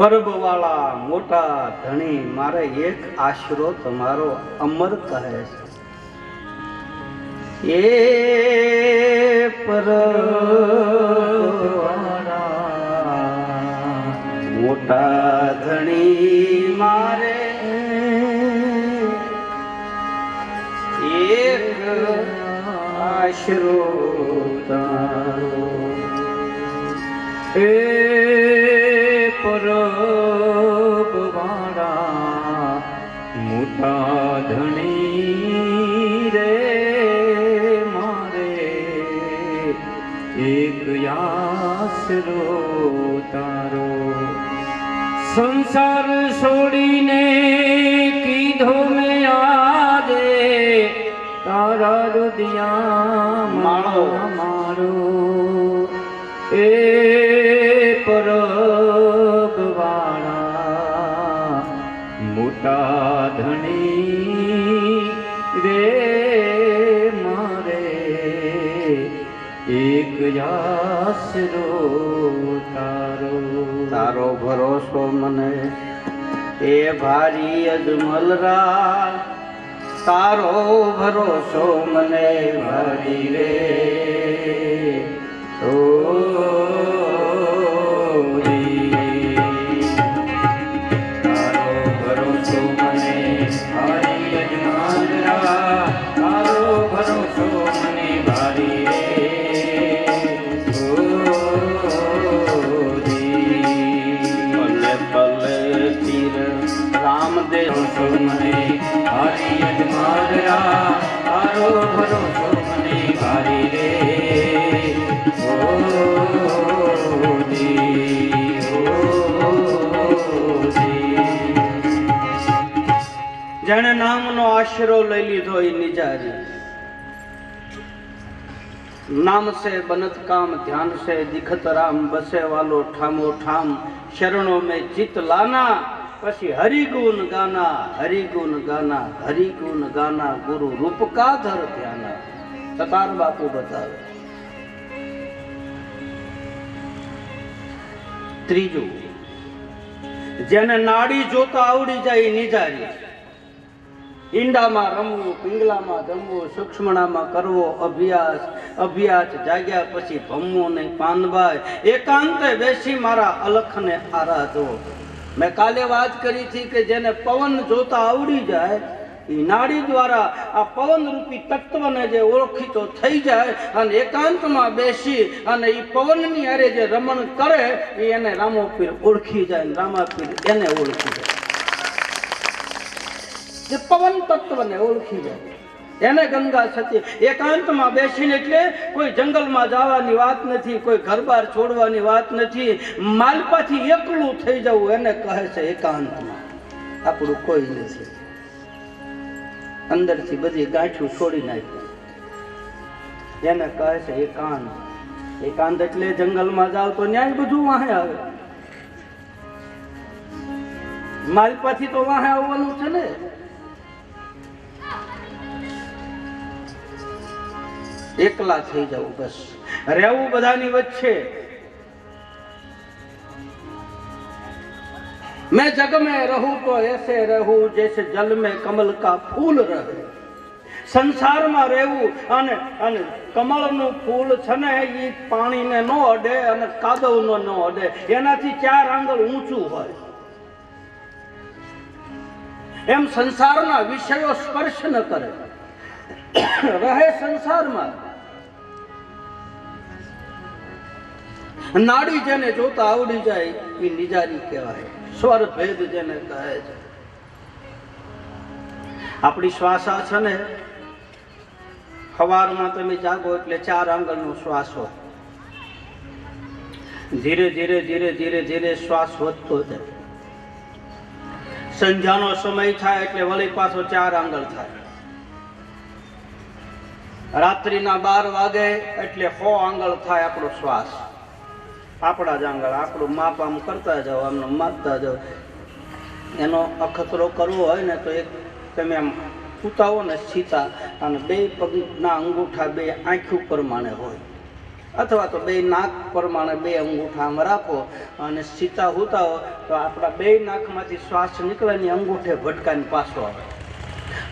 પરબવાળા મોટા ધણી મારે એક આશરો તમારો અમર કહે છે એ પરબવાળા મોટા ધણી મારે એક આશરો તારો એ પરબવાળા મોટા ધણી રે મારે એક આશરો તારો સંસાર છોડીને કીધો મેં આજે તારા રુદિયા માળો મારો એ પરબવાળા મોટા ધણી રે મારે એક આશરો તારો તારો ભરોસો મને એ ભારી અજમલરા તારો ભરોસો મને ભારી રે ઓ જેણે નામનો આશરો લઈ લીધો એ નિજારી નામ સે બનત કામ ધ્યાન સે દિખત રામ બસે વાલો ઠામો ઠામ શરણો મેં ચિત લાના પછી હરિગુણ ગાના હરિગુણ ગાના હરિગુણ ગાના ગુરુ રૂપ કા ધર ધ્યાના સતાર બાપુ બતાવે ત્રીજું જેને નાડી જોતા આવડી જાય નિજારી ઈંડામાં રમવું પિંગલામાં જમવું સૂક્ષ્મણામાં કરવો અભ્યાસ અભ્યાસ જાગ્યા પછી ભમવું નહીં પાનભાઈ એકાંતે બેસી મારા અલખને આરાધો મેં કાલે વાત કરી હતી કે જેને પવન જોતા આવડી જાય એ નાડી દ્વારા આ પવન રૂપી તત્વને જે ઓળખીતો થઈ જાય અને એકાંતમાં બેસી અને એ પવનની હારે જે રમણ કરે એ એને રામોપીર ઓળખી જાય ને રામાપીર એને ઓળખી જાય જે પવન તત્વને ઓળખી જાય એને ગંગા સતી એકાંતમાં બેસીને એટલે કોઈ જંગલમાં જવાની વાત નથી કોઈ ઘર બાર છોડવાની વાત નથી માલપાથી એકલું થઈ જવું એને કહે છે એકાંતમાં આપણું કોઈ નથી અંદરથી બધી ગાંઠું છોડી નાખ્યું એને કહે છે એકાંત એકાંત એટલે જંગલમાં જાવ તો ન્યાય બધું વાહે આવે માલપાથી તો વાહે આવવાનું છે ને એકલા થઈ જવું બસ રહેવું બધાની વચ્ચે मैं जग में रहूं तो ऐसे रहूं जैसे जल में कमल का फूल रहे સંસારમાં રહેવું અને કમળનું ફૂલ છે ને એ પાણીને ન અડે અને કાદવનો ન અડે એનાથી 4 આંગળ ઊંચું હોય એમ સંસારના વિષયો સ્પર્શ ન કરે રહે સંસારમાં નાડી જેને જોતા આવડી જાય એ નિજારી કહેવાય સ્વર ભેદ જેને કહે છે આપણી શ્વાસા છે ને સવારમાં તમે જાગો એટલે 4 આંગળનો શ્વાસ હોય ધીરે ધીરે ધીરે ધીરે ધીરે શ્વાસ વધતો જાય સંધ્યાનો સમય થાય એટલે વળી પાછો 4 આંગળ થાય રાત્રિના 12 વાગે એટલે 100 આંગળ થાય આપણો શ્વાસ આપણા જ આંગળ આપણું માપ આમ કરતા જાઓ આમને માપતા જાઓ એનો અખતરો કરવો હોય ને તો એક તમે આમ ઉતાવો ને સીતા અને 2 પગના અંગૂઠા 2 આંખ ઉપર માને હોય અથવા તો બે નાક પ્રમાણે બે અંગૂઠા આમ રાખો અને સીતા હુતાઓ તો આપણા બે નાકમાંથી શ્વાસ નીકળે ને અંગૂઠે ભટકાઈને પાછો આવે.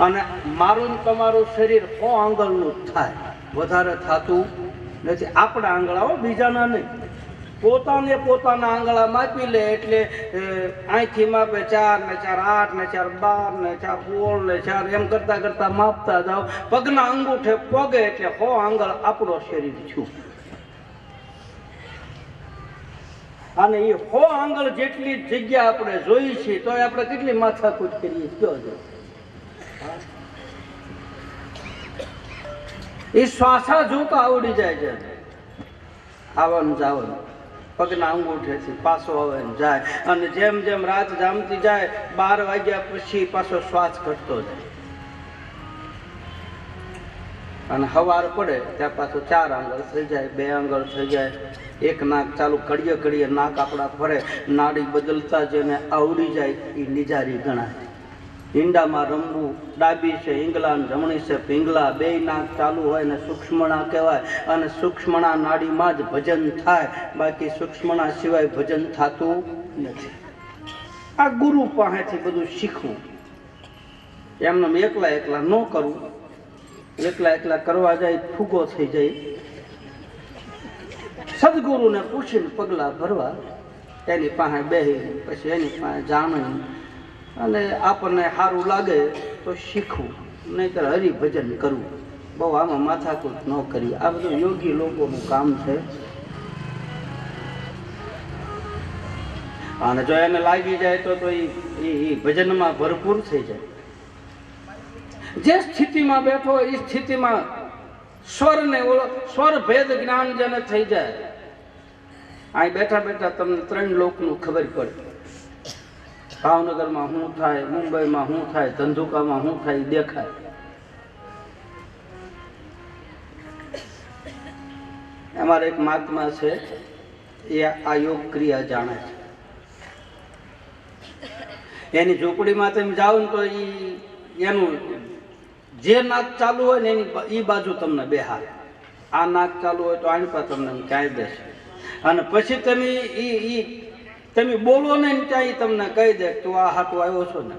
અને મારું ને તમારું શરીર 100 આંગળનું જ થાય, વધારે થતું નથી. આપણા આંગળાઓ બીજાના નહીં, પોતાને પોતાના આંગળા માપી લે એટલે અહીંથી માપે 4 ને 4 8 ને 4 12 ને 4 16 ને 4 એમ કરતા કરતા માપતા જાઓ. પગના અંગૂઠે પોગે એટલે 100 આંગળ આપણો શરીર છું. અને એ 100 આંગળ જેટલી જગ્યા આપણે જોઈ છે તો આપણે કેટલી માથાકૂટ કરીએ કયો છે. એ શ્વાસા જોતા આવડી જાય છે, આવવાનું જવાનું પગના અંગૂઠેથી પાછો આવે ને જાય. અને જેમ જેમ રાત જામતી જાય 12 વાગ્યા પછી પાછો શ્વાસ ઘટતો જાય. અને સવાર પડે ત્યાં પાછો 4 આંગળ થઈ જાય, 2 આંગળ થઈ જાય, એક નાક ચાલુ, ઘડીએ ઘડીએ નાક આપણા ફરે. નાડી બદલતા જેને આવડી જાય એ નિજારી ગણાય. ઈંડામાં રમવું, ડાબી છે ઈંગલા ને જમણી છે પિંગલા, બે નાક ચાલુ હોય ને સૂક્ષ્મણા કહેવાય. અને સૂક્ષ્મણા નાડીમાં જ ભજન થાય, બાકી સૂક્ષ્મણા સિવાય ભજન થતું નથી. આ ગુરુ પાસેથી બધું શીખવું. એમને એકલા એકલા ન કરવું. એકલા એકલા કરવા જાય ફૂગો થઈ જાય. સદગુરુને પૂછીને પગલા ભરવા, એની પાસે બેહી પછી એની પાસે જાણવું અને આપણને સારું લાગે તો શીખવું, નહીંતર હરિભજન કરવું. બહુ આમાં માથાકૂટ ન કરી. આ બધું યોગી લોકોનું કામ છે. અને જો એને લાગી જાય તો એ ભજનમાં ભરપૂર થઈ જાય. જે સ્થિતિમાં બેઠો એ સ્થિતિમાં સ્વર ભેદ જ્ઞાન જેને થઈ જાય, અહીં બેઠા બેઠા તમને 3 લોકનું ખબર પડે. ભાવનગરમાં શું થાય, મુંબઈમાં શું થાય, ધંધુકામાં શું થાય દેખાય. અમારે એક મહાત્મા છે, એ આ યોગ ક્રિયા જાણે છે. એની ઝૂંપડીમાં તમે જાઓ ને તો એનું જે નાક ચાલુ હોય ને એની બાજુ તમને બેહારે. આ નાક ચાલુ હોય તો આની પર તમને ક્યાંય બેસે. અને પછી તમે બોલો ને ત્યાં તમને કહી દે તું આ હાટું આવ્યો છો ને.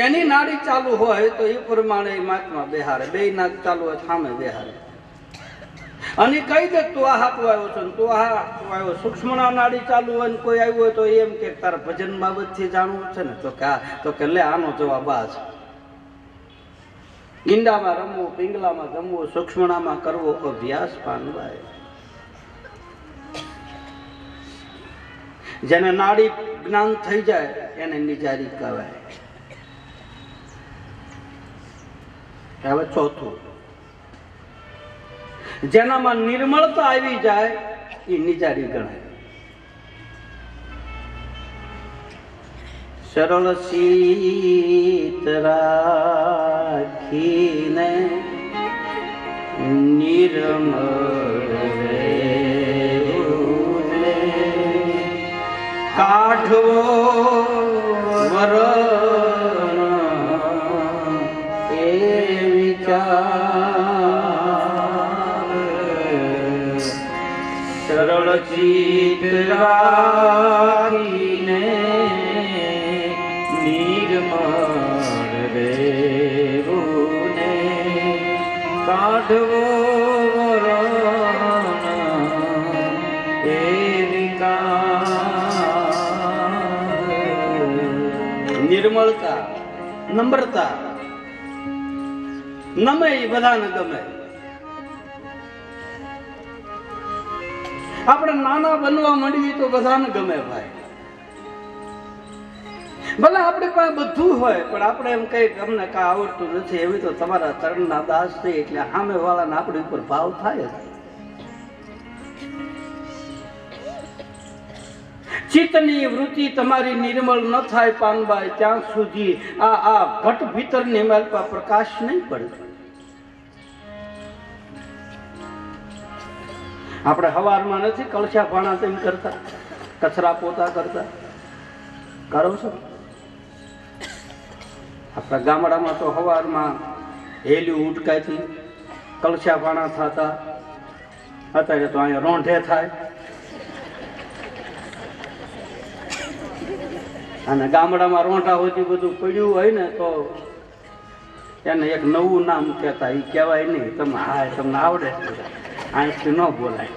એની નાડી ચાલુ હોય તો એ પ્રમાણે મહાત્મા બેહારે. બે નાક ચાલુ હોય સામે બેહારે અને કહી દે તું આ હાટું આવ્યો છો ને તું આ હાટું આવ્યો. સૂક્ષ્મના નાડી ચાલુ હોય ને કોઈ આવ્યું હોય તો એમ કે તારે ભજન બાબતથી જાણવું છે ને, તો કે લે આનો જવાબ આ છે. ઈંડામાં રમવું, પિંગલામાં જમવું, સૂક્ષ્મણામાં કરવો અભ્યાસ પાનવાય. જેને નાડી જ્ઞાન થઈ જાય એને નિજારી કહેવાય. હવે ચોથું, જેનામાં નિર્મળતા આવી જાય એ નિજારી ગણાય. સરળ શીત રાખીને નિર્મળ કાઢવો વરણ એ વિચાર. સરળ ચિત્ત રાખીને નિર્મળ રેવું ને કાઢવો વરણ એ નિર્મળતા, નમ્રતા, નમે એ બધાને ગમે. આપણે નાના બનવા માંડીએ તો બધાને ગમે ભાઈ. ભલે આપણી પાસે બધું હોય પણ આપણે એમ કઈ અમને કાંઈ આવડતું નથી, એવી તો તમારા ચરણના દાસ છે એટલે સામે વાળાને આપણી ઉપર ભાવ થાય જ. ચિત્તની વૃત્તિ તમારી નિર્મળ ન થાય પાનબાઈ ત્યાં સુધી આ ઘટ ભીતરની મારી પર પ્રકાશ નહીં પડે. આપણે હવારમાં નથી કળશા ભાણા તેમ કરતા, કચરા પોતા કરતા કરો છો? આપણા ગામડામાં તો હવારમાં હેલી ઉટકાથી કલશા પાણા થતા, અત્યારે તો અહીંયા રોંઢે થાય. અને ગામડામાં રોંઢા હોતી બધું પડ્યું હોય ને તો એને એક નવું નામ કહેતા, એ કહેવાય નહીં. તમે હા તમને આવડે અહીંથી ન બોલાય.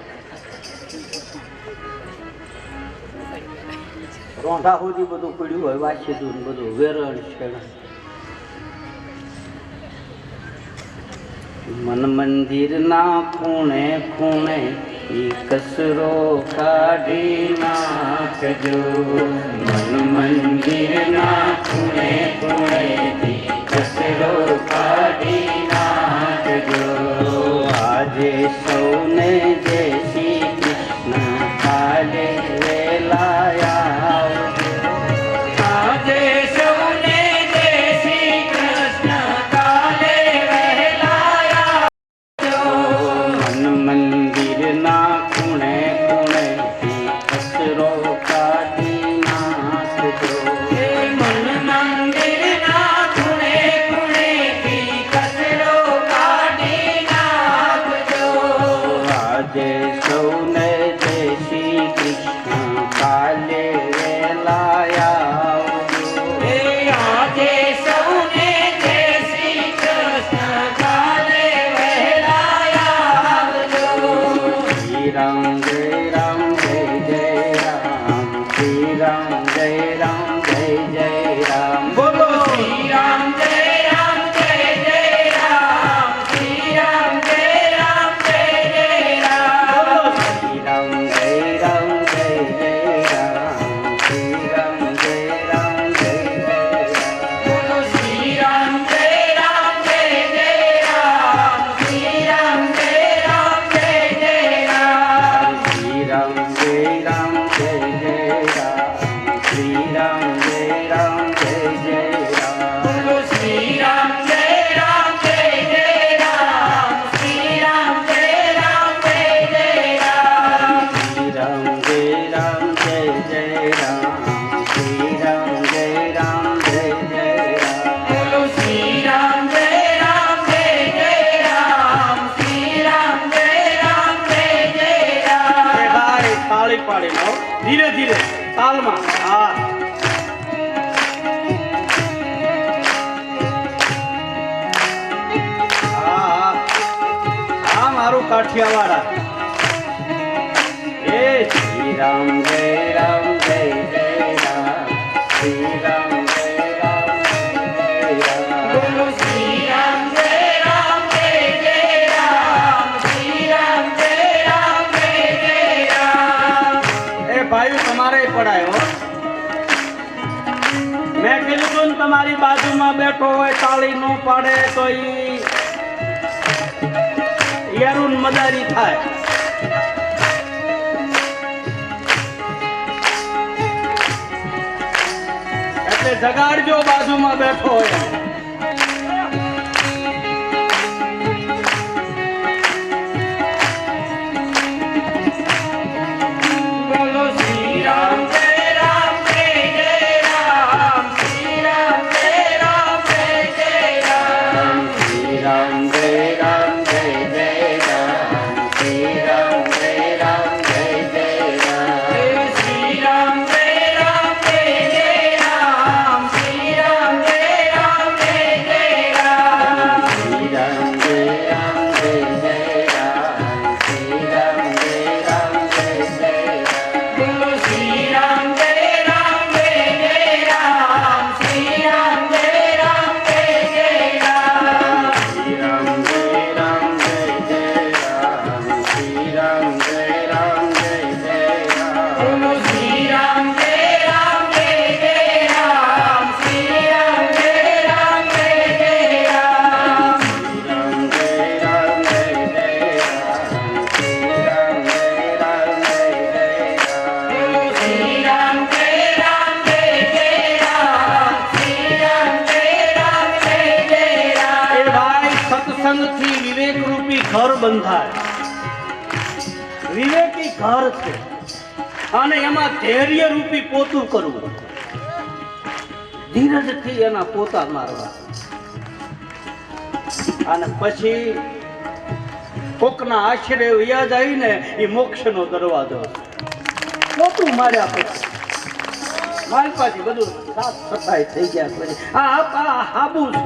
રોંઢા હોતી બધું પડ્યું હોય, વાંચી બધું વેરણ છે. મન મંદિર ના ખૂણે ખૂણે ઈ કસરો કાઢી નાખજો. મન મંદિર ના ખૂણે ખૂણે ઈ કસરો કાઢી નાખજો. આજે સૌને જય શ્રી કૃષ્ણ, કાલે વેલાયા આવજો. આજે સૌને જય શ્રી કૃષ્ણ, કાલે વેલાયા આવજો. મન મંદિર ના ખૂણે ખૂણે કચરો કાઢી નાખજો. મન મંદિર ના ખૂણે ખૂણે કચરો કાઢી નાખજો. આજે સૌને જય શ્રી કૃષ્ણ, કાલે વેલાયા આવજો. આજે સૌને જય શ્રી કૃષ્ણ, કાલે વેલાયા આવજો. શ્રી રામ જય રામ જય જય રામ. શ્રી રામ જય રામ જય જય રામ. બોલો શ્રી રામ જય રામ જય જય રામ. શ્રી રામ જય રામ જય જય રામ. બોલો શ્રી રામ જય રામ જય જય રામ. શ્રી રામ જય રામ જય જય રામ. બોલો શ્રી રામ જય રામ જય જય રામ. શ્રી રામ જય રામ જય જય રામ. શ્રી રામ જય રામ જય જય રામ. શ્રી રામ જય રામ જય જય રામ. બોલો શ્રી રામ જય રામ જય જય રામ. શ્રી રામ જય રામ જય જય રામ. શ્રી રામ જય રામ જય જય રામ. શ્રી રામ જય રામ જય જય રામ. બોલો શ્રી રામ જય રામ જય જય રામ. શ્રી રામ જય રામ જય જય રામ. ભાઈ તાળી પાડી લો, ધીરે ધીરે તાલમાં. હા હા હા, મારું કાઠિયાવાડા. એ શ્રી રામ જય રામ જય જય રામ. શ્રી રામ જય રામ જય જય રામ. બોલો શ્રી રામ જય રામ જય જય રામ. શ્રી રામ જય રામ જય જય રામ. એ ભાઈ તમારે પડાયો. મેં કીધું તું ને તમારી બાજુમાં બેઠો હોય તાળી ન પાડે તો ઈ યરુન મદારી થાય. એટલે જગાડજો બાજુમાં બેઠો હોય. બોલો શ્રી રામ જય રામ જય જય રામ. શ્રી રામ જય રામ જય જય રામ. શ્રી રામ જય રામ જય જય રામ. શ્રી રામ જય રામ જય જય રામ. શ્રી રામ જય રામ જય જય રામ. શ્રી રામ જય રામ જય જય રામ. શ્રી રામ જય રામ જય જય રામ. શ્રી રામ જય રામ જય જય રામ. બોલો શ્રી રામ જય રામ જય જય રામ. શ્રી રામ જય રામ જય જય રામ. શ્રી રામ જય રામ જય જય રામ. શ્રી રામ જય રામ જય જય રામ. બોલો શ્રી રામ જય રામ જય જય રામ. શ્રી રામ જય રામ જય જય રામ. શ્રી રામ જય રામ જય જય રામ. શ્રી રામ જય રામ જય જય રામ. બોલો શ્રી રામ જય રામ જય જય રામ. શ્રી રામ જય રામ જય જય રામ. એ ભાઈ સત્સંગથી વિવેક રૂપી ઘર બંધાય. વિવેકી ઘર છે અને એમાં ધૈર્ય રૂપી પોતું કરવું. ધીરજથી એના પોતા મારવા. અને પછી કોકના આશરે વયા જાય ને એ મોક્ષનો દરવાજો. મોટું માર્યા પછી માલપાથી બધું સાફ સફાઈ થઈ ગયા પછી આ હાબુ છે.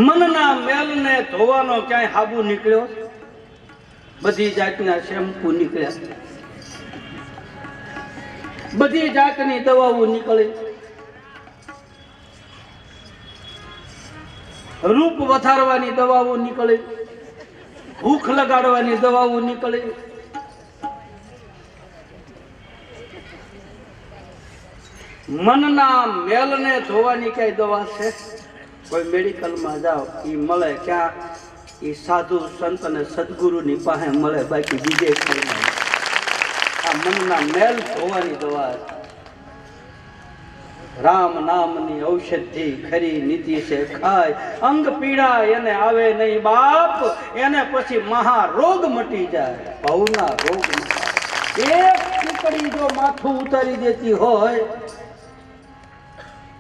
મનના મેલને ધોવાનો ક્યાંય હાબુ નીકળ્યો? બધી જાતના શેમ્પુ નીકળ્યા, બધી જાતની દવાઓ નીકળી, રૂપ વધારવાની દવાઓ નીકળી, ભૂખ લગાડવાની દવાઓ નીકળી. મનના મેલને ધોવાની કઈ દવા છે? કોઈ મેડિકલમાં જાઓ એ મળે ક્યાં? એ સાધુ સંત અને સદગુરુની પાસે મળે, બાકી બીજે કઈ નહીં. આ મનના મેલ ધોવાની દવા છે. રામ નામની ઔષધિ ખરી નીતિ છે ખાય, અંગ પીડા એને આવે નહીં બાપ, એને પછી મહારોગ મટી જાય, ભવના રોગ. એક ટીકડી જો માથું ઉતારી દેતી હોય,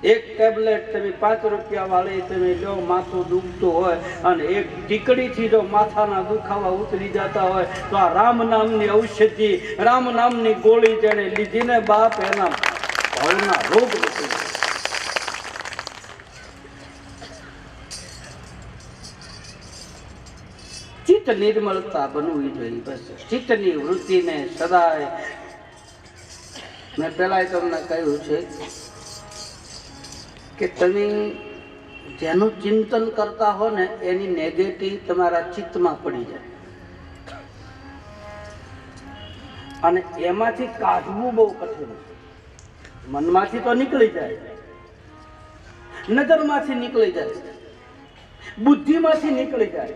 એક ટેબ્લેટ તમે 5 રૂપિયા વાળી તમે જો માથું દુખતું હોય અને એક ટીકડીથી જો માથાના દુખાવા ઉતરી જતા હોય તો આ રામ નામની ઔષધિ, રામ નામની ગોળી જેને લીધી ને બાપ, એના ભવના રોગ મટી જાય. ચિત્ત નિર્મળતા બનવી જોઈએ. બસ ચિત્તની વૃત્તિને સદાય, મેં પહેલા તમને કહ્યું છે કે તમે જેનું ચિંતન કરતા હો ને એની નેગેટિવ તમારા ચિત્તમાં પડી જાય અને એમાંથી કાઢવું બહુ કઠિન છે. મનમાંથી તો નીકળી જાય, નજરમાંથી નીકળી જાય, બુદ્ધિમાંથી નીકળી જાય,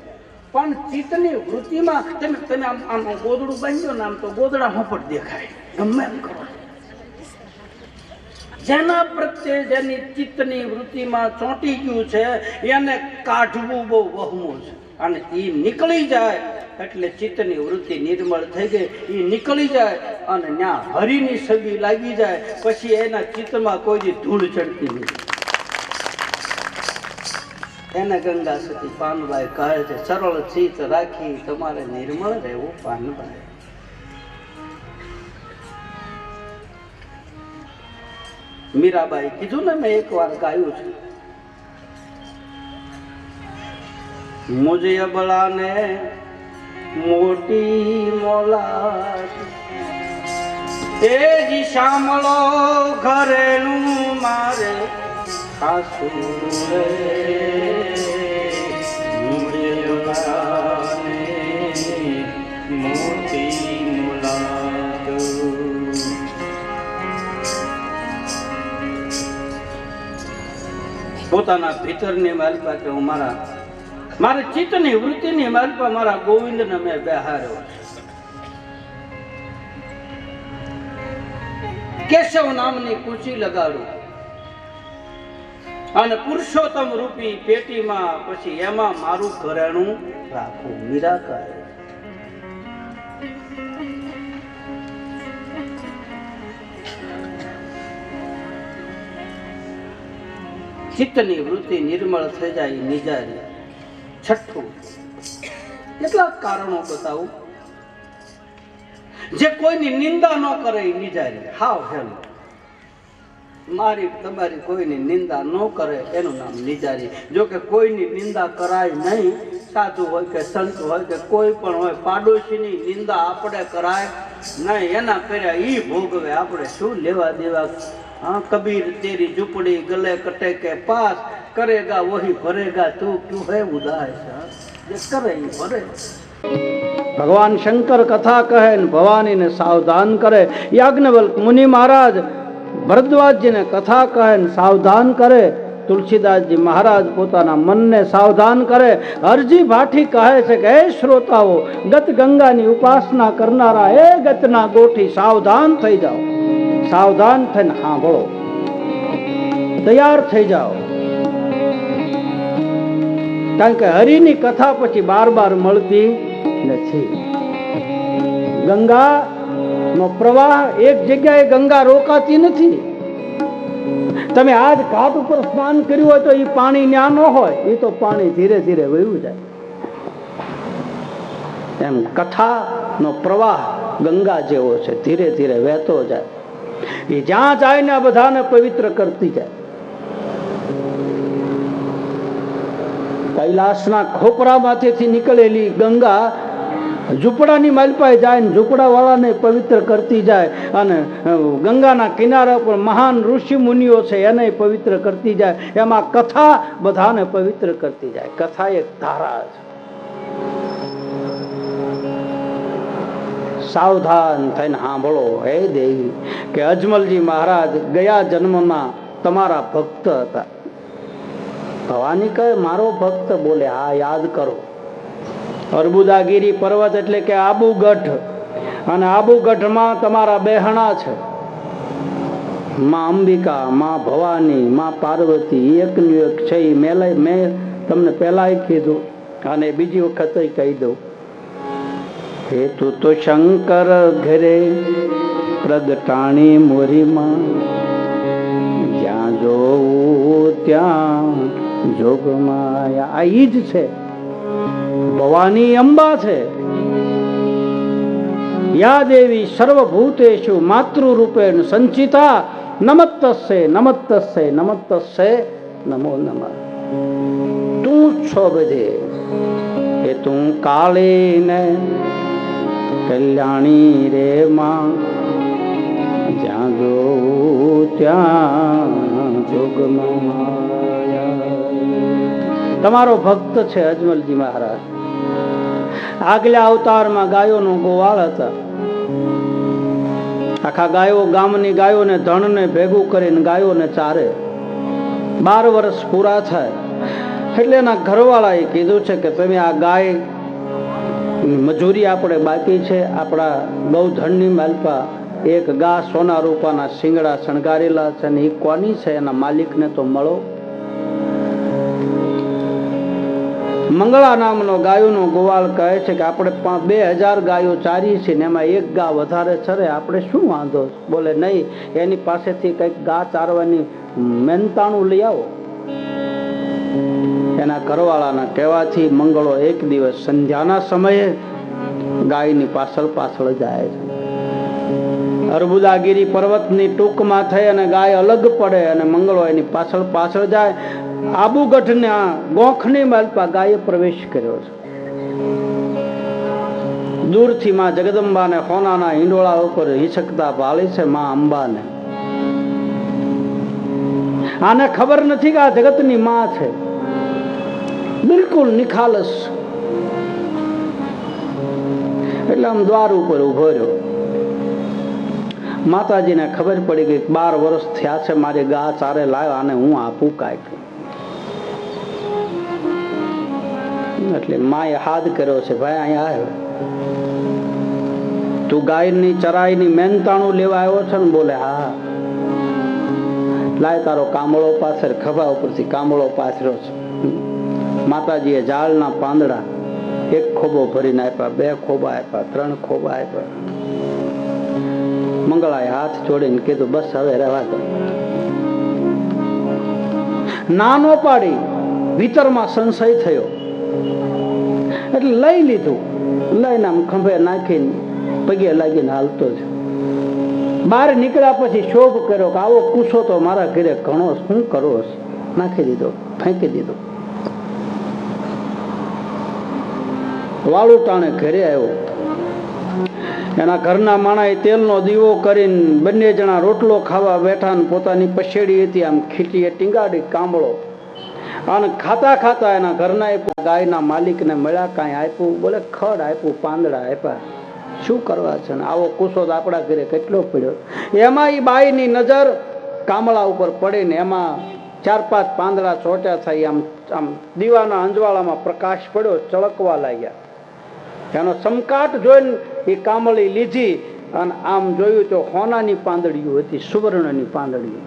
પણ ચિત્તની વૃત્તિમાં તમે આમ ગોદડું બાંધ્યો ને આમ તો ગોદડા હોપટ દેખાય, ગમે એમ કરો. જેના પ્રત્યે જેની ચિત્તની વૃત્તિમાં ચોંટી ગયું છે એને કાઢવું બહુ વહમું છે. અને એ નીકળી જાય એટલે ચિત્તની વૃત્તિ નિર્મળ થઈ ગઈ, એ નીકળી જાય અને ત્યાં હરિની છબી લાગી જાય, પછી એના ચિત્તમાં કોઈ ધૂળ ચડતી નથી. એને ગંગા સતી પાનબાઈ કહે છે, સરળ ચિત્ત રાખી તમારે નિર્મળ રહેવું પાનબાઈ. મીરાબાઈ કીધું ને, મેં એક વાર ગાયું છે, મુજે અબળાને મોટી મોલાદ, એ જી શામળો ઘરેનું મારે ખાસુ રે, મુજે અબળાને મોટી મોલાદ. પોતાના ભીતરની માલિકા કે હું મારી ચિત્તની વૃત્તિની માલિકા મારા ગોવિંદને મેં બેહાર્યો. કેશવ નામની કુચી લગાડું અને પુરુષોત્તમ રૂપી પેટીમાં પછી એમાં મારું ઘરેણું રાખું. મીરા કહે ચિત્તની વૃત્તિ નિર્મળ થઈ જાય, નિજારી. છઠ્ઠું, કેટલાક કારણો બતાવું. જે કોઈની નિંદા ન કરે એ નિજારી, હાવ હેલો. મારી તમારી કોઈની નિંદા ન કરે એનું નામ નિજારી. જો કે કોઈની નિંદા કરાય નહીં, સાધુ હોય કે સંત હોય કે કોઈ પણ હોય, પાડોશીની નિંદા આપણે કરાય નહીં. એના કર્યા ઈ ભોગવે, આપણે શું લેવા દેવા. हाँ कबीर तेरी झुपड़ी गले कटे के पास, करेगा वही भरेगा, तू क्यों है उदास, ये करे ही भरे. भगवान शंकर कथा कहे, भवानी ने सावधान करे. याज्ञवल्क मुनि महाराज भरद्वाज जी ने कथा कहे, सावधान करे. तुलसीदास जी महाराज પોતાના મનને સાવધાન કરે. હરજી ભાઠી કહે છે કે હે શ્રોતાઓ, ગત ગંગાની ઉપાસના કરનારા એ ગતના ગોઠી સાવધાન થઈ જાઓ. સાવધાન થઈને સાંભળો, તૈયાર થઈ જાઓ. કારણ કે હરિની કથા પછી બાર મળતી નથી. ગંગા નો પ્રવાહ એક જગ્યાએ ગંગા રોકાતી નથી. તમે આજ ઘાટ ઉપર સ્નાન કર્યું હોય તો એ પાણી ન્યા ન હોય, એ તો પાણી ધીરે ધીરે વહ્યું જાય. એમ કથાનો પ્રવાહ ગંગા જેવો છે, ધીરે ધીરે વહેતો જાય. એ જ્યાં જાય ને આ બધાને પવિત્ર કરતી જાય. કૈલાસના ખોપરામાંથી નીકળેલી ગંગા ઝૂંપડાની માલપાએ જાય ને ઝૂંપડા વાળાને પવિત્ર કરતી જાય, અને ગંગાના કિનારા પર મહાન ઋષિ મુનિઓ છે એને પવિત્ર કરતી જાય. એમાં કથા બધાને પવિત્ર કરતી જાય. કથા એક ધારા છે. સાવધાન થઈને સાંભળો હે દેવી કે અજમલજી મહારાજ ગયા જન્મમાં તમારા ભક્ત હતા. ભવાની કહે મારો ભક્ત? બોલે હા, યાદ કરો. અર્બુદાગીરી પર્વત એટલે કે આબુગઢ, અને આબુગઢમાં તમારા બેહણા છે, માં અંબિકા, માં ભવાની, માં પાર્વતી, એકનું એક છે. મેં તમને પહેલાય કીધું અને બીજી વખત કહી દઉં. હેતુ તો શંકર ઘરે પ્રગટાણી મોરીમાં, જ્યાં જોવું ત્યાં જોગમાયા. આ ઈ જ છે. ભવાની અંબા છે. યા દેવી સર્વભૂતેષુ માતૃરૂપેણ સંચિતા, નમસ્તસ્ય નમસ્તસ્ય નમસ્તસ્ય નમો નમઃ. તું છો બધે. એ તું કાળી ને કલ્યાણી રે માં, જ્યાં જોવું ત્યાં જોગમાયા. તમારો ભક્ત છે અજમલજી મહારાજ. આગલા અવતારમાં ગાયોનો ગોવાળ હતા. આખા ગાયો, ગામની ગાયોને ધણને ભેગું કરીને ગાયોને ચારે. 12 વર્ષ પૂરા થાય એટલે એના ઘરવાળાએ કીધું છે કે તમે આ ગાય મજૂરી આપણે બાકી છે, આપણા ગૌધનની માલપા એક ગા સોના રૂપાના શિંગડા શણગારેલા છે, ને એ કોની છે? એના માલિકને તો મળો. મંગળા નામનો ગાયોનો ગોવાળ કહે છે કે આપણે 2000 ગાયો ચારી છે ને એમાં એક ગા વધારે ચરે, આપણે શું વાંધો? બોલે નહીં, એની પાસેથી કંઈક ગા ચારવાની મહેનતાણું લઈ આવો. એના ઘરવાળાના કહેવાથી મંગળો એક દિવસ સંધ્યાના સમયે ગાયની પાછળ પાછળ જાય છે. અર્બુદાગીરી પર્વતની ટૂંકમાં થઈ અને ગાય અલગ પડે અને મંગળો એની પાછળ પાછળ જાય. આબુગઢના ગોખની માલપા ગાયે પ્રવેશ કર્યો છે. દૂરથી માં જગદંબાને હોનાના હિંડોળા ઉપર હિંચકતા ભાળી છે માં અંબાને. આને ખબર નથી કે આ જગતની માં છે. બિલકુલ નિખાલસ. એટલે આમ દ્વાર ઉપર ઉભો રહ્યો. માતાજીને ખબર પડી ગઈ 12 વર્ષ થયા છે મારી ગા ચારે લાવ્યો, આને હું આપું કાંઈક. એટલે માએ હાથ કર્યો છે, ભાઈ અહીંયા આવ્યો, તું ગાયની ચરાઈની મહેનતાણું લેવા આવ્યો છે ને? બોલે હા. લાય તારો કામળો પાછળ. ખભા ઉપરથી કામળો પાછળ્યો છે. માતાજીએ ઝાડના પાંદડા 1 ખોબો ભરીને આપ્યા, 2 ખોબા આપ્યા, 3 ખોબા આપ્યા. મંગળાએ હાથ જોડીને કીધું બસ હવે રહેવા દો. નાનો પાડી. ભીતરમાં સંશય થયો એટલે લઈ લીધું. લઈને આમ ખંભે નાખીને પગે લાગીને હાલતો છે. બહાર નીકળ્યા પછી શોભ કર્યો કે આવો કૂસો તો મારા ઘરે ઘણો, શું કરો? નાખી દીધો, ફેંકી દીધો. વાળું ટાણે ઘરે આવ્યો. એના ઘરના માણાએ તેલનો દીવો કરીને બંને જણા રોટલો ખાવા બેઠા ને પોતાની પછેડી હતી આમ ખીટીએ ટીંગાડી કામળો. અને ખાતા ખાતા એના ઘરના ગાયના માલિકને મળ્યા. કાંઈ આપ્યું? બોલે ખડ આપ્યું, પાંદડા આપ્યા. શું કરવા છે? ને આવો કૂસો તો આપણા ઘરે કેટલો પડ્યો. એમાં એ બાઈની નજર કામળા ઉપર પડીને એમાં 4-5 પાંદડા ચોટ્યા થાય. આમ આમ દીવાના અંજવાળામાં પ્રકાશ પડ્યો, ચળકવા લાગ્યા. એનો ચમકાટ જોઈને એ કામળી લીધી અને આમ જોયું તો હોનાની પાંદડીઓ હતી, સુવર્ણની પાંદડીઓ.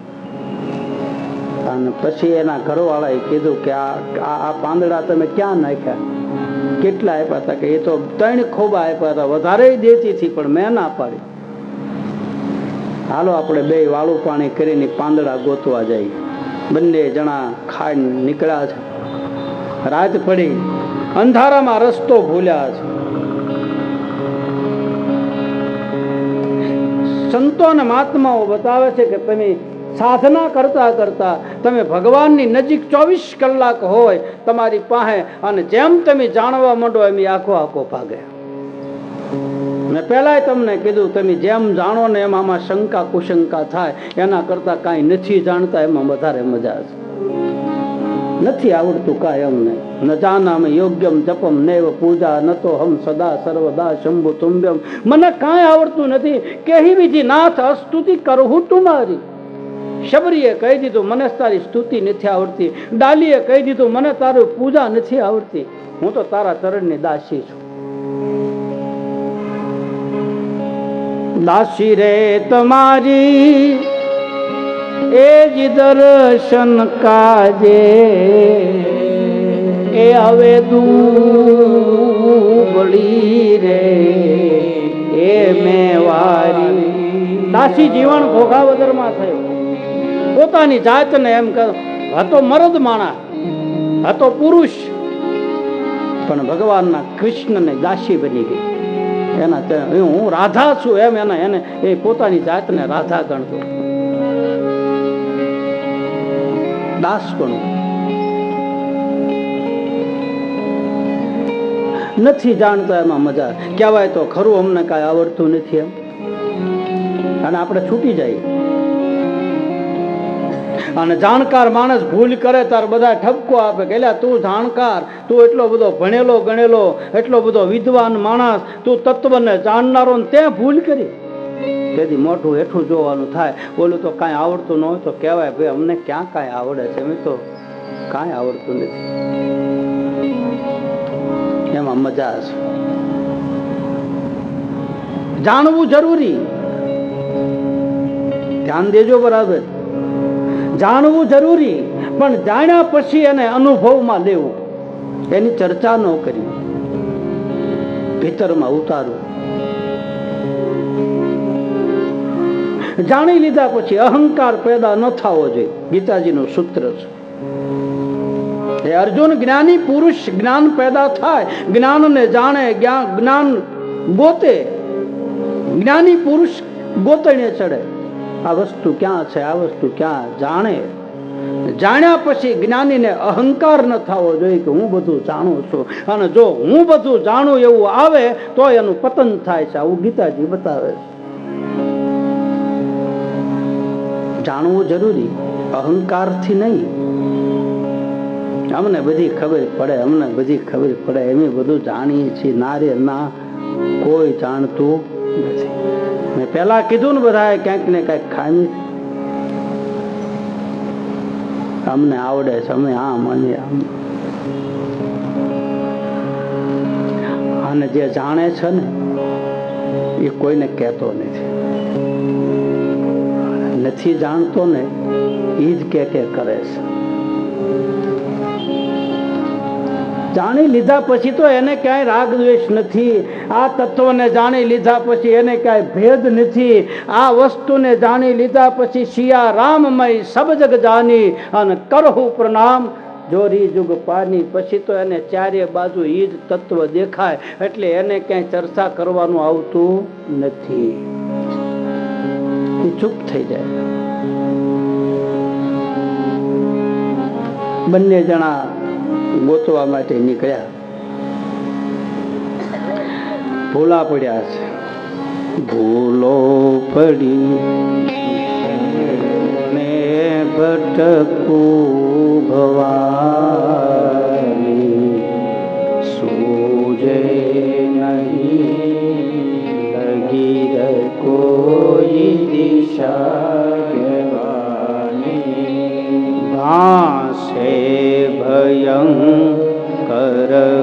અને પછી એના ઘરવાળાએ કીધું કે આ પાંદડા તમે ક્યાં નાખ્યા? કેટલા આપ્યા હતા? કે એ તો 3 ખોબા આપ્યા હતા, વધારે દેતી હતી પણ મેં ના પાડી. હાલો આપણે 2 વાળું પાણી કરીને પાંદડા ગોતવા જઈએ. બંને જણા ખાઈને નીકળ્યા છે. રાત પડી, અંધારામાં રસ્તો ભૂલ્યા છે. સંતો અને મહાત્માઓ બતાવે છે કે તમે સાધના કરતા કરતા તમે ભગવાનની નજીક 24 કલાક હોય તમારી પાસે, અને જેમ તમે જાણવા માંડો એમ આખો આખો ભાગે. મેં પહેલાં તમને કીધું, તમે જેમ જાણો ને એમ આમાં શંકા કુશંકા થાય, એના કરતાં કાંઈ નથી જાણતા એમાં વધારે મજા છે. નથી આવડતું કાંઈ અમને, ન જાનામ યોગ્યમ જપમ નૈવ પૂજા ન તો હમ સદા સર્વદા શંભુ તુંબ્યમ. મને કાંઈ આવડતું નથી, કેહી વિધિ નાથ અસ્તુતિ કરહું તુમારી. શબરીએ કહી દીધું મને તારી સ્તુતિ નથી આવડતી, ડાલીએ કહી દીધું મને તારી પૂજા નથી આવડતી, હું તો તારા ચરણની દાસી છું. દાસી રે તમારી એ જ દર્શન કાજે, એ હવે દુબળી રે એ મેવારી. દાસી જીવન ઘોઘાવદરમાં થયો, પોતાની જાતને એમ કહો હતો મરદ માણા, હતો પુરુષ, પણ ભગવાનના કૃષ્ણને દાસી બની ગઈ. એના હું રાધા છું એમ એને એ પોતાની જાતને રાધા ગણતો. દાસ પણ નથી જાણતા એમાં મજા. કહેવાય તો ખરું અમને કાંઈ આવડતું નથી એમ, અને આપણે છૂટી જાય. અને જાણકાર માણસ ભૂલ કરે તાર બધા ઠપકો આપે કે તું જાણકાર, તું એટલો બધો ભણેલો ગણેલો, એટલો બધો વિદ્વાન માણસ, તું તત્વને જાણનારો, તે ભૂલ કરી. તેથી મોટું હેઠું જોવાનું થાય. બોલું તો કાંઈ આવડતું ન હોય તો કહેવાય ભાઈ અમને ક્યાં કાંઈ આવડે છે, એમ તો કાંઈ આવડતું નથી. એમાં મજા છે. જાણવું જરૂરી, ધ્યાન દેજો બરાબર. જાણવું જરૂરી, પણ જાણ્યા પછી એને અનુભવમાં લેવું, એની ચર્ચા ન કરી, ભીતરમાં ઉતારવું. જાણી લીધા પછી અહંકાર પેદા ન થવો જોઈએ, ગીતાજીનું સૂત્ર છે. અર્જુન જ્ઞાની પુરુષ જ્ઞાન પેદા થાય, જ્ઞાનને જાણે, જ્ઞાન ગોતે. જ્ઞાની પુરુષ ગોતણે ચડે, આ વસ્તુ ક્યાં છે, આ વસ્તુ ક્યાં, જાણે. જાણ્યા પછી જ્ઞાનીને અહંકાર ન થવો જોઈએ કે હું બધું જાણું છું, અને જો હું બધું જાણું એવું આવે તો એનું પતન થાય છે. આવું ગીતાજી બતાવે છે. જાણવું જરૂરી, અહંકારથી નહીં. અમને બધી ખબર પડે, અમને બધી ખબર પડે, એમ બધું જાણીએ છીએ. ના રે ના, કોઈ જાણતું નથી. મેં પેલા કીધું ને બધા ક્યાંક ને ક્યાંક ખામી. અમને આવડે છે, અમે આમ અને આમ. અને જે જાણે છે ને એ કોઈને કહેતો નથી જાણતો ને એ જ કે કરે છે. જાણી લીધા પછી તો એને ક્યાંય રાગ દ્વેષ નથી. આ તત્વને જાણી લીધા પછી એને ક્યાંય ભેદ નથી. આ વસ્તુને જાણી લીધા પછી સિયા રામમય સબ જગ જાની અને કરહુ પ્રણામ જોરી જુગ પાની. પછી તો એને ચારે બાજુ એ જ તત્વ દેખાય, એટલે એને ક્યાંય ચર્ચા કરવાનું આવતું નથી. ચૂપ થઈ જાય. બંને જણા ગોતવા માટે નીકળ્યા, ભૂલા પડ્યા છે. ભૂલો પડી ને ભટકું ભવાની, સૂજે નહીં લગી કોઈ દિશા, ભાસે ભયંકર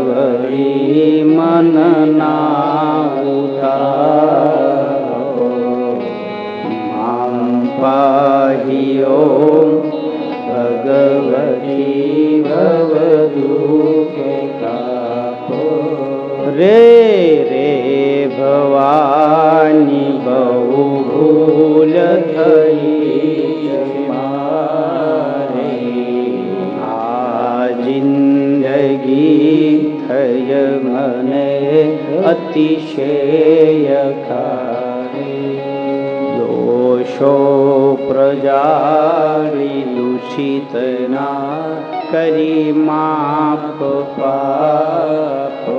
વળી મન ના ઉતારો, મામ પાહિયો ભગવતી ભવદુઃખે કાપો. રે રે ભવાની બહુ ભૂલ થઈ જિંદગી થઈ મને અતિશય ખારે. જો છો પ્રજાળી દૂષિત ના કરી માપ પાપો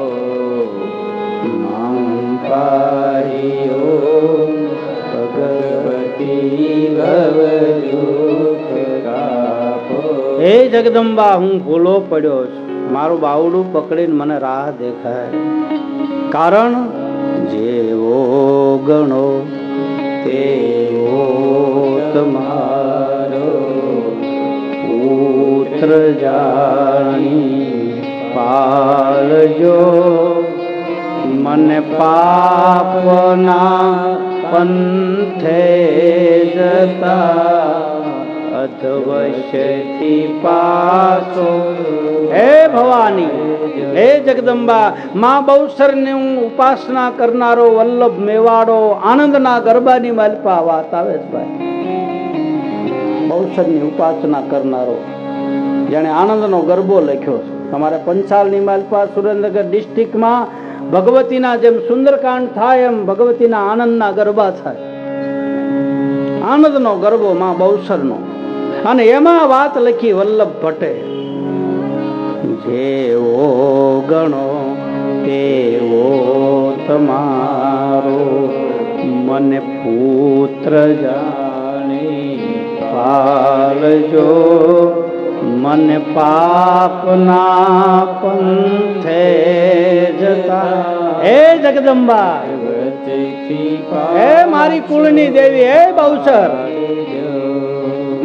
હે જગદંબા, હું ભૂલો પડ્યો છું, મારું બાવડું પકડીને મને રાહ દેખાય. કારણ જેવો ગણો તેવો તમારો પુત્ર જાણી પાલજો. મને પાપના પંથે જતા અધવશ્યથી પાછો. હે ભવાની, હે જગદંબા, માં બહુસરની હું ઉપાસના કરનારો વલ્લભ મેવાડો આનંદના ગરબાની માલપા વાત આવે છે ભાઈ. બહુસરની ઉપાસના કરનારો જેણે આનંદનો ગરબો લખ્યો છે. તમારે પંચાલની માલપા સુરેન્દ્રનગર ડિસ્ટ્રિક્ટમાં ભગવતીના જેમ સુંદરકાંડ થાય એમ ભગવતીના આનંદના ગરબા થાય. આનંદનો ગરબો માં બહુસરનો, અને એમાં વાત લખી વલ્લભ ભટ્ટે, જેવો ગણો તેવો તમારો મને પુત્ર જાણી પાલજો. મને પાપના પંથે જતા. હે જગદંબા, હે મારી કુળની દેવી, હે બહુસર,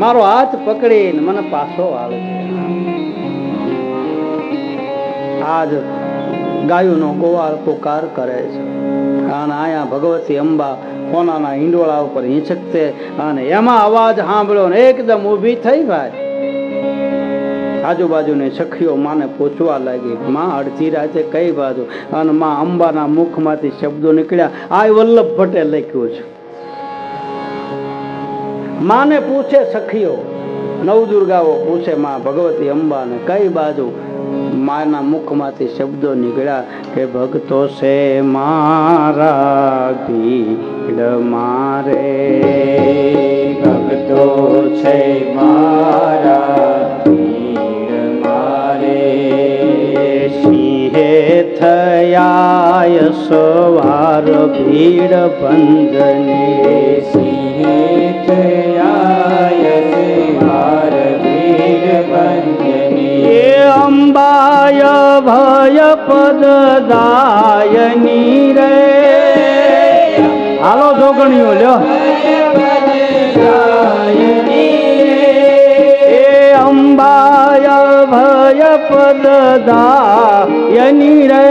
મારો હાથ પકડીને મને પાછો આવે છે. આજ ગાયુનો ગોવાળ પોકાર કરે છે, અને અહીંયા ભગવતી અંબા કોનાના હિંડોળા ઉપર હિંચકતે, અને એમાં અવાજ સાંભળ્યો ને એકદમ ઊભી થઈ ભાઈ. આજુબાજુની સખીઓ માને પૂછવા લાગી, માં અડધી રાતે કઈ બાજુ? અને માં અંબાના મુખમાંથી શબ્દો નીકળ્યા, આ વલ્લભ ભટ્ટે લખ્યું છે. માને પૂછે સખીઓ, નવદુર્ગાઓ પૂછે માં ભગવતી અંબાને કઈ બાજુ? માના મુખમાંથી શબ્દો નીકળ્યા કે ભક્તો છે મારા ભીડ મારે, ભક્તો છે મારા ભીડ મારે. સિંહે થયા સવાર ભીડ બંધને, સિંહે થયા સવાર ભીડ બંધને. અંબાય ભય પદ દાયની રે. હાલો જોગણીઓ લ્યો. અંબાય ભય પદ દાયની રે.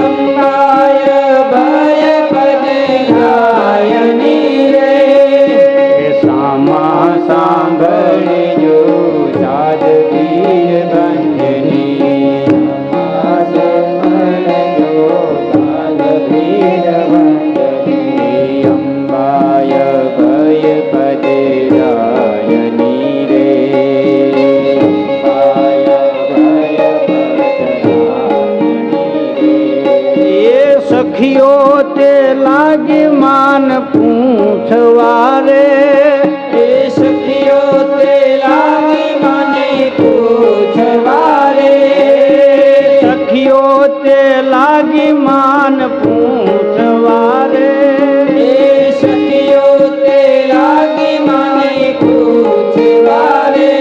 અંબાય ભય પદ દાયની રે. સામા સાંભળજો સાધ ભીડ બંધની, સાંભળજો સાધ ભીડ બંધની. અંબાય ભય પદ દાયની રે. અંબાય ભય પદ દાયની રે. એ સખીઓ તે લાગે માન પૂછવા રે. એ સખીઓ તે લાગે મને પૂછવા રે. સખીઓ તે લાગી માન પૂછવા રે. એ સખીઓ તે લાગી મને પૂછવા રે.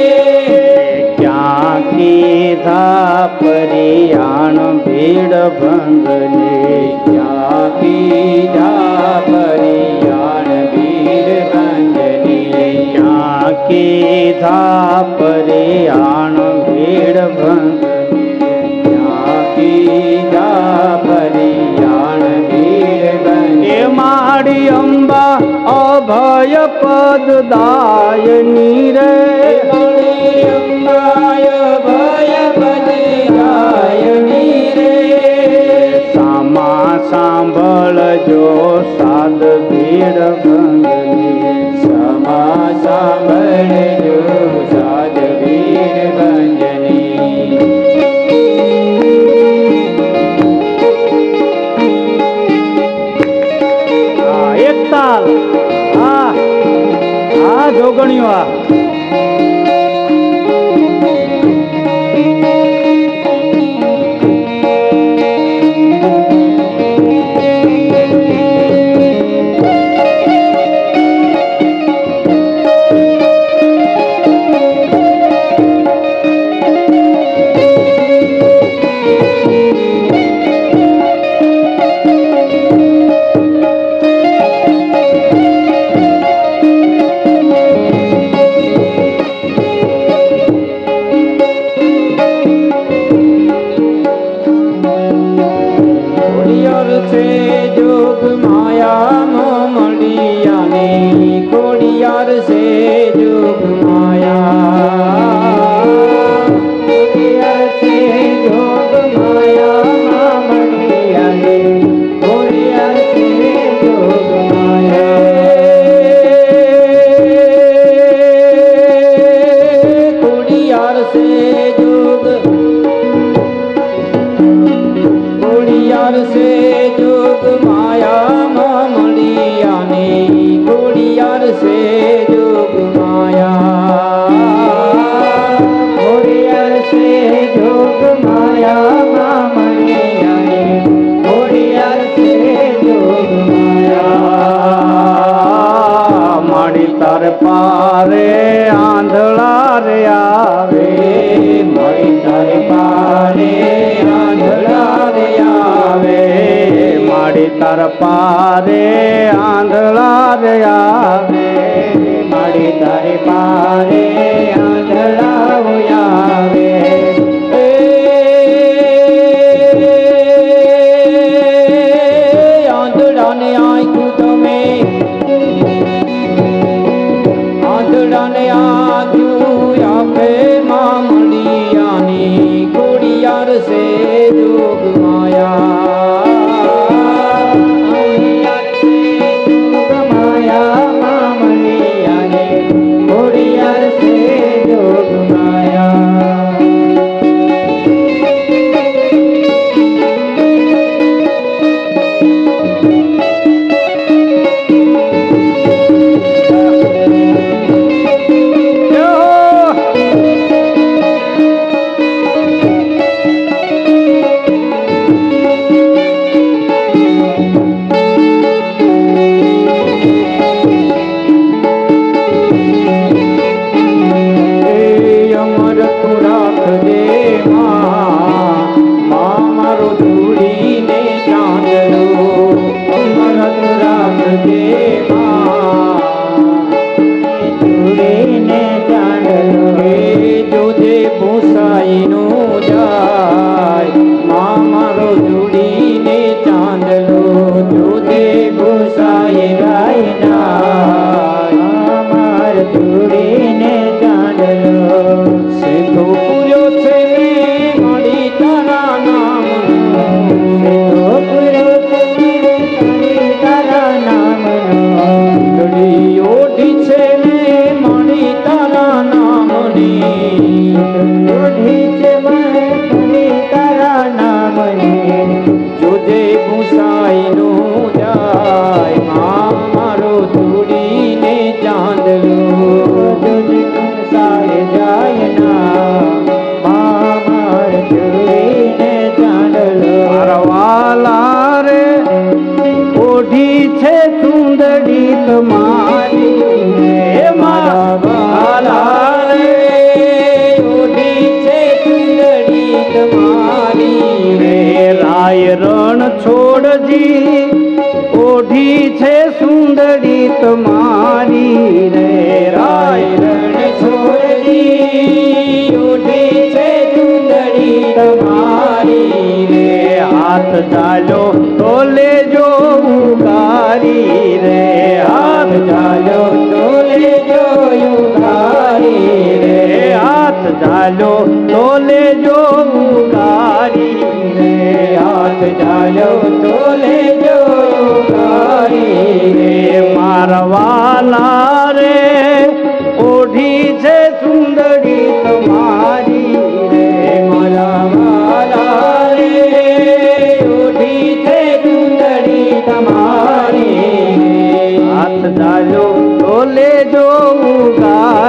ક્યાં કીધા પરિયાણ ભીડ બંધને, ક્યાં કીધા પરિયાણ ભીડ બંધને. ક્યાં કીધા પરિયાણ ભીડ બંધને, ક્યાં કીધા પરિયાણ ભીડ બંધને. એ માડી અંબા અભય પદ દાયની રે. અંબાય ભય પદ દાયની રે. સામા સાંભળજો સાદ ભીડ બંધની, સામા સાંભળજો સાદ ભીડ બંધની. એક તાલ. હા વાહ. ખોડિયાર છે જોગ માયામાં મળિયાની, ખોડિયાર છે જોગ માયા. ખોડિયાર છે જોગ માયામાં મળિયાની, ખોડિયાર છે જોગ માયા. ખોડિયાર છે જોગ, ખોડિયાર છે જોગ માયામાં મળિયાની, ખોડિયાર છે જોગ માયા. ખોડિયાર છે જોગ માયામાં મળિયાની, ખોડિયાર છે જોગ માયા. મળી તાર પારે આંધળા રે આવે, મળી તાર પારે આંધળા રે આવે, માડી તાર પારે આંધળા રે આવે, માડી તારે પારે આંધળા આવે. આંધળાને આંખ્યું તમે, આંધળાને આંખ્યું આપે માં મળિયાની, ખોડિયાર છે જોગ માયા. ખોડિયાર છે જોગ માયામાં મળિયાની, ખોડિયાર છે જોગ માયા. તમારી રે રાય રણ છોડી ઉઠી છે ચુંદડી તમારી રે હાથ ચાલો તો લેજો ઉગારી રે હાથ ચાલો તો લેજો ઉગારી રે હાથ ચાલો તો લેજો ઉગારી રે હાથ ચાલો તો લેજો ઉગારી રે મારવાલા રે ઓઢી છે સુંદરી તમારી રે મારવાલા રે ઓઢી છે સુંદરી તમારી હાથ ચાલો તો લેજો ઉગારી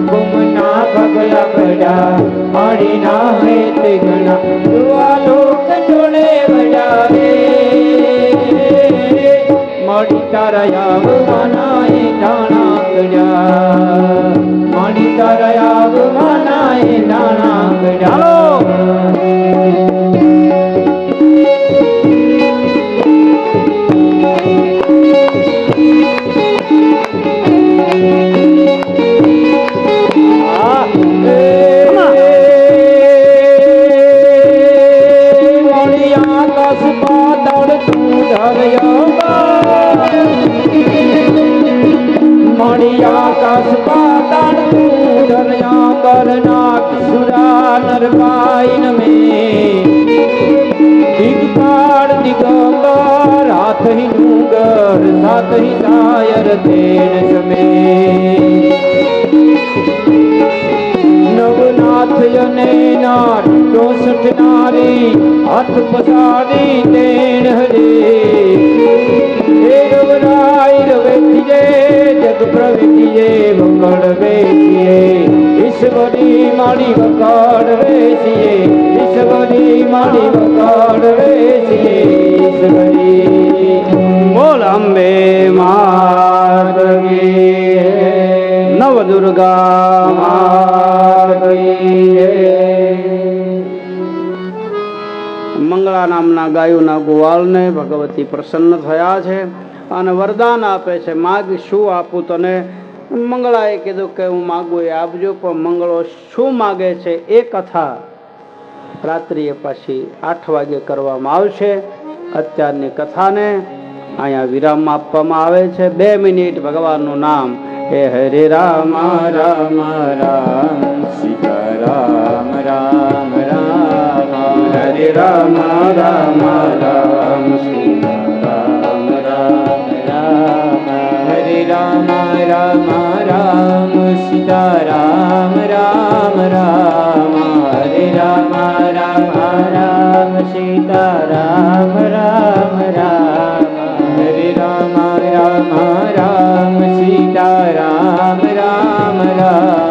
ભૂમના પગલા પડા માડીના હે તે ઘણા લોક જોડે વડાવે માડી તારા આવવાના એ નાણા કડ્યા માડી તારા આવવાના એ નાણા કડ્યા આકાશ પાતાળ ધરયા કરના કિશુરા નરપાઈન મે દિગપાડ દિગંબર હાથ હી ડુંગર સાથ હી સાયર તેન સમે નવનાથ યને નાર 64 નારી હાથ પસાડી તેન હરે રવરાય રવેતીએ જગ પ્રવેતીએ વકડ વેતીએ ઈશ્વરી માડી વકડ વેસીએ ઈશ્વરી માડી વકડ વેસીએ ઈશ્વરી બોલ અંબે માત કી નવ દુર્ગા માત કી મંગળા નામના ગાયોના ગોવાળને ભગવતી પ્રસન્ન થયા છે અને વરદાન આપે છે માગ શું આપું તને મંગળાએ કીધું કે હું માગું એ આપજો પણ મંગળો શું માગે છે એ કથા રાત્રિએ પાછી 8 વાગે કરવામાં આવશે અત્યારની કથાને અહીંયા વિરામ આપવામાં આવે છે 2 મિનિટ ભગવાનનું નામ હે હરે રામ રામ રામ સીતા રામ રામ રામ હરે રામ રામ રામ સીતા રામ રામ રામ હરે રામ રામ રામ સીતા રામ રામ રામ હરે રામ રામ રામ સીતા રામ રામ રામ હરે રામ રામ રામ સીતા રામ રામ રામ